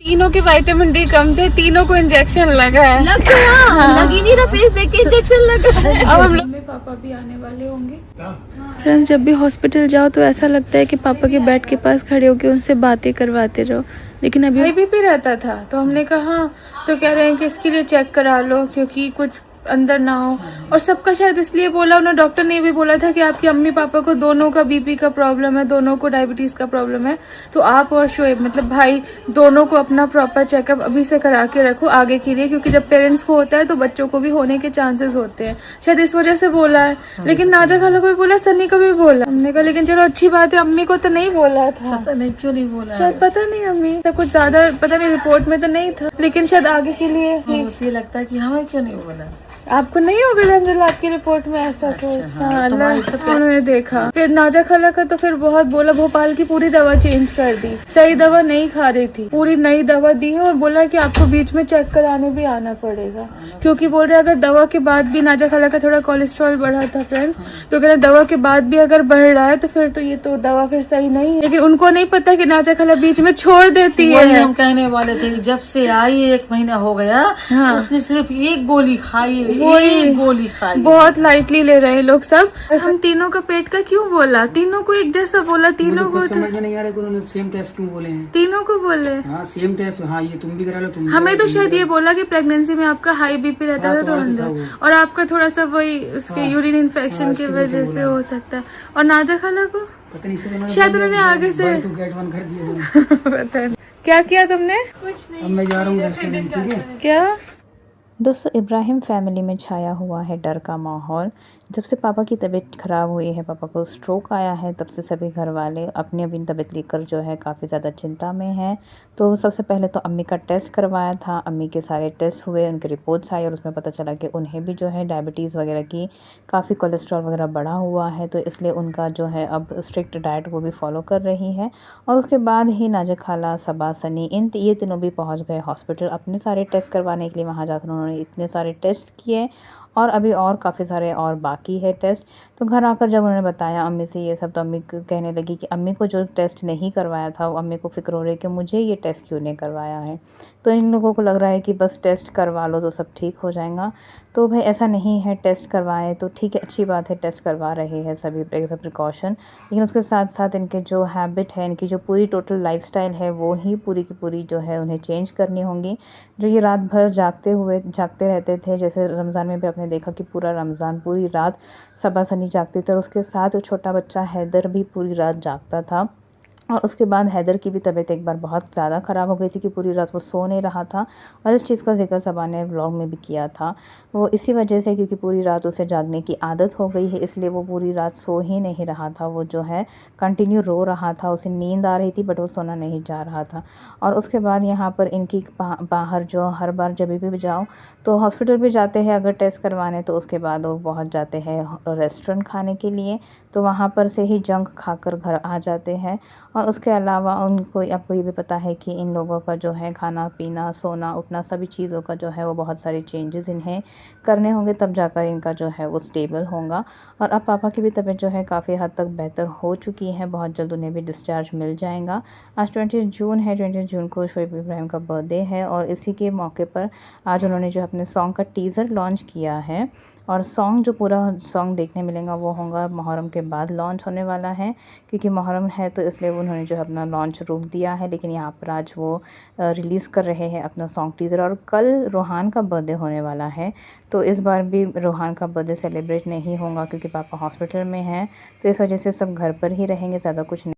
तीनों के vitamin D कम थे, तीनों को इंजेक्शन लगा है। लग गया। हाँ। लग ही नहीं रहा, फेस देख के इंजेक्शन लगा है। अब हम मम्मी पापा भी आने वाले होंगे। फ्रेंड्स, जब भी हॉस्पिटल जाओ तो ऐसा लगता है कि पापा के बेड के पास खड़े होकर उनसे बातें करवाते रहो, लेकिन अभी बीपी रहता था तो हमने कहा, तो कह रहे हैं कि इसके लिए चेक करा लो क्योंकि कुछ अंदर ना हो। और सबका शायद इसलिए बोला, उन्होंने डॉक्टर ने भी बोला था कि आपकी अम्मी पापा को दोनों का बीपी का प्रॉब्लम है, दोनों को डायबिटीज का प्रॉब्लम है, तो आप और शोएब मतलब भाई दोनों को अपना प्रॉपर चेकअप अभी से करा के रखो आगे के लिए, क्योंकि जब पेरेंट्स को होता है तो बच्चों को भी होने के चांसेस होते हैं। शायद इस वजह से बोला है, लेकिन नाजा खाला को भी बोला, सन्नी को भी बोला। हमने कहा लेकिन चलो अच्छी बात है, अम्मी को तो नहीं बोला था। पता नहीं क्यों नहीं बोला, शायद पता नहीं अम्मी तो कुछ ज्यादा पता नहीं, रिपोर्ट में तो नहीं था, लेकिन शायद आगे के लिए मुझे लगता है कि हमें क्यों नहीं बोला। आपको नहीं होगा रंजल, आपकी रिपोर्ट में ऐसा कुछ। हाँ, उन्होंने देखा। फिर नाजा खाला का तो फिर बहुत बोला, भोपाल की पूरी दवा चेंज कर दी, सही दवा नहीं खा रही थी, पूरी नई दवा दी है और बोला कि आपको बीच में चेक कराने भी आना पड़ेगा, क्योंकि बोल रहे अगर दवा के बाद भी, नाजा खाला का थोड़ा कोलेस्ट्रॉल बढ़ा था फ्रेंड्स, तो कह रहे दवा के बाद भी अगर बढ़ रहा है तो फिर तो ये तो दवा फिर सही नहीं है। लेकिन उनको नहीं पता कि नाजा खाला बीच में छोड़ देती है। हम कहने वाले थे, जब से आई 1 महीना हो गया। हाँ। उसने सिर्फ 1 गोली खाई, एक गोली खाई, बहुत लाइटली ले रहे हैं लोग सब। हम तीनों का पेट का क्यों बोला, तीनों को एक जैसा बोला, तीनों को समझ में नहीं आ रहा कि उन्होंने सेम टेस्ट क्यों बोले हैं, तीनों को बोले। हाँ सेम टेस्ट, हाँ ये तुम भी करा लो, तुम हमें तो शायद ये बोला कि प्रेगनेंसी में आपका हाई बीपी रहता था तो अंदर, और आपका थोड़ा सा वही उसके यूरिन इन्फेक्शन की वजह से हो सकता है। और नाजा खाला को पता नहीं, शायद उन्होंने आगे से गेट 1 कर दिया। पता नहीं क्या किया तुमने। अब मैं जा रहा हूँ रेस्टोरेंट, ठीक है क्या। दोस्तों, इब्राहिम फैमिली में छाया हुआ है डर का माहौल। जब से पापा की तबीयत ख़राब हुई है, पापा को स्ट्रोक आया है, तब से सभी घर वाले अपनी अपनी तबीयत लेकर जो है काफ़ी ज़्यादा चिंता में हैं। तो सबसे पहले तो अम्मी का टेस्ट करवाया था, अम्मी के सारे टेस्ट हुए, उनके रिपोर्ट्स आई और उसमें पता चला कि उन्हें भी जो है डायबिटीज़ वगैरह की काफ़ी कोलेस्ट्रॉल वगैरह बढ़ा हुआ है, तो इसलिए उनका जो है अब स्ट्रिक्ट डाइट वो भी फॉलो कर रही है। और उसके बाद ही नाजा खाला, सबा, सनी, ये तीनों भी पहुँच गए हॉस्पिटल अपने सारे टेस्ट करवाने के लिए। वहाँ जाकर उन्होंने इतने सारे टेस्ट किए और अभी और काफ़ी सारे और बाकी है टेस्ट। तो घर आकर जब उन्होंने बताया अम्मी से ये सब, तो अम्मी कहने लगी कि अम्मी को जो टेस्ट नहीं करवाया था, वो अम्मी को फ़िक्र हो रही है कि मुझे ये टेस्ट क्यों नहीं करवाया है। तो इन लोगों को लग रहा है कि बस टेस्ट करवा लो तो सब ठीक हो जाएगा। तो भाई ऐसा नहीं है, टेस्ट करवाएं तो ठीक है, अच्छी बात है, टेस्ट करवा रहे हैं सभी सब प्रिकॉशन, लेकिन उसके साथ साथ इनके जो हैबिट है, इनकी जो पूरी टोटल लाइफस्टाइल है, वो ही पूरी की पूरी जो है उन्हें चेंज करनी होंगी। जो ये रात भर जागते रहते थे, जैसे रमज़ान में भी आपने देखा कि पूरा रमज़ान पूरी रात सबा सनी जागते थे, और उसके साथ छोटा बच्चा हैदर भी पूरी रात जागता था। और उसके बाद हैदर की भी तबीयत एक बार बहुत ज़्यादा ख़राब हो गई थी कि पूरी रात वो सो नहीं रहा था, और इस चीज़ का जिक्र सबा ने व्लॉग में भी किया था। वो इसी वजह से, क्योंकि पूरी रात उसे जागने की आदत हो गई है, इसलिए वो पूरी रात सो ही नहीं रहा था, वो जो है कंटिन्यू रो रहा था, उसे नींद आ रही थी बट वो सोना नहीं जा रहा था। और उसके बाद यहाँ पर इनकी बाहर जो हर बार जब भी जाओ तो हॉस्पिटल भी जाते हैं अगर टेस्ट करवाने, तो उसके बाद वो पहुँच जाते हैं रेस्टोरेंट खाने के लिए, तो वहाँ पर से ही जंक खाकर घर आ जाते हैं। और उसके अलावा उनको, आपको ये भी पता है कि इन लोगों का जो है खाना पीना, सोना उठना, सभी चीज़ों का जो है वो बहुत सारे चेंजेस इन्हें करने होंगे, तब जाकर इनका जो है वो स्टेबल होगा। और अब पापा की भी तबीयत जो है काफ़ी हद तक बेहतर हो चुकी है, बहुत जल्द उन्हें भी डिस्चार्ज मिल जाएगा। आज 20 जून है, 20 जून को शोएब इब्राहिम का बर्थडे है, और इसी के मौके पर आज उन्होंने जो अपने सॉन्ग का टीज़र लॉन्च किया है। और सॉन्ग, जो पूरा सॉन्ग देखने मिलेगा वो होगा मुहर्रम के बाद लॉन्च होने वाला है, क्योंकि मुहर्रम है तो इसलिए उन्होंने जो है अपना लॉन्च रोक दिया है। लेकिन यहाँ पर आज वो रिलीज़ कर रहे हैं अपना सॉन्ग टीज़र। और कल रोहान का बर्थडे होने वाला है, तो इस बार भी रोहान का बर्थडे सेलिब्रेट नहीं होगा क्योंकि पापा हॉस्पिटल में हैं, तो इस वजह से सब घर पर ही रहेंगे, ज़्यादा कुछ नहीं।